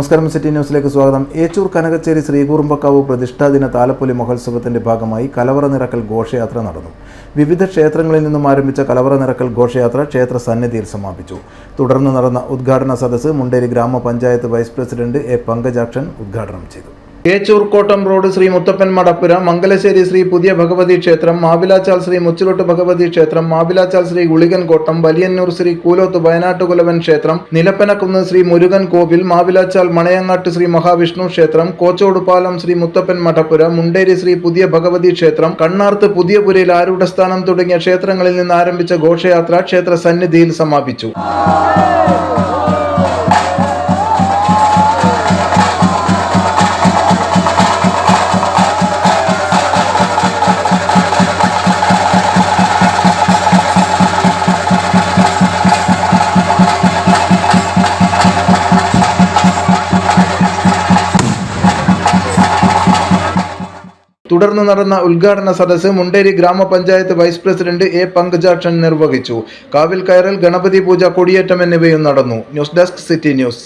നമസ്കാരം, സിറ്റി ന്യൂസിലേക്ക് സ്വാഗതം. ഏച്ചൂർ കനകച്ചേരി ശ്രീകൂറുമ്പക്കാവ് പ്രതിഷ്ഠാദിന താലപ്പൊലി മഹോത്സവത്തിന്റെ ഭാഗമായി കലവറ നിറക്കൽ ഘോഷയാത്ര നടന്നു. വിവിധ ക്ഷേത്രങ്ങളിൽ നിന്നും ആരംഭിച്ച കലവറ നിറക്കൽ ഘോഷയാത്ര ക്ഷേത്ര സന്നിധിയിൽ സമാപിച്ചു. തുടർന്ന് നടന്ന ഉദ്ഘാടന സദസ്സ് മുണ്ടേരി ഗ്രാമപഞ്ചായത്ത് വൈസ് പ്രസിഡന്റ് എ പങ്കജാക്ഷൻ ഉദ്ഘാടനം ചെയ്തു. ഏച്ചൂർ കോട്ടം റോഡ് ശ്രീ മുത്തപ്പൻ മടപ്പുര, മംഗലശ്ശേരി ശ്രീ പുതിയ ഭഗവതി ക്ഷേത്രം, മാവിലാച്ചാൽ ശ്രീ മുച്ചിലോട്ട് ഭഗവതി ക്ഷേത്രം, മാവിലാച്ചാൽ ശ്രീ ഗുളികൻ കോട്ടം, വലിയന്നൂർ ശ്രീ കൂലോത്ത് വയനാട്ടുകുലവൻ ക്ഷേത്രം, നിലപ്പനക്കുന്ന് ശ്രീ മുരുകൻ കോവിൽ, മാവിലാച്ചാൽ മണയങ്ങാട്ട് ശ്രീ മഹാവിഷ്ണു ക്ഷേത്രം, കോച്ചോടുപാലം ശ്രീ മുത്തപ്പൻ മടപ്പുര, മുണ്ടേരി ശ്രീ പുതിയ ഭഗവതി ക്ഷേത്രം, കണ്ണാർത്ത് പുതിയപുരയിൽ ആരൂഢസ്ഥാനം തുടങ്ങിയ ക്ഷേത്രങ്ങളിൽ നിന്ന് ആരംഭിച്ച ഘോഷയാത്ര ക്ഷേത്ര സന്നിധിയിൽ സമാപിച്ചു. തുടർന്ന് നടന്ന ഉദ്ഘാടന സദസ്സ് മുണ്ടേരി ഗ്രാമപഞ്ചായത്ത് വൈസ് പ്രസിഡന്റ് എ പങ്കജാക്ഷൻ നിർവഹിച്ചു. കാവിൽ കയറൽ, ഗണപതി പൂജ, കൊടിയേറ്റം എന്നിവയും നടന്നു. News desk, city news.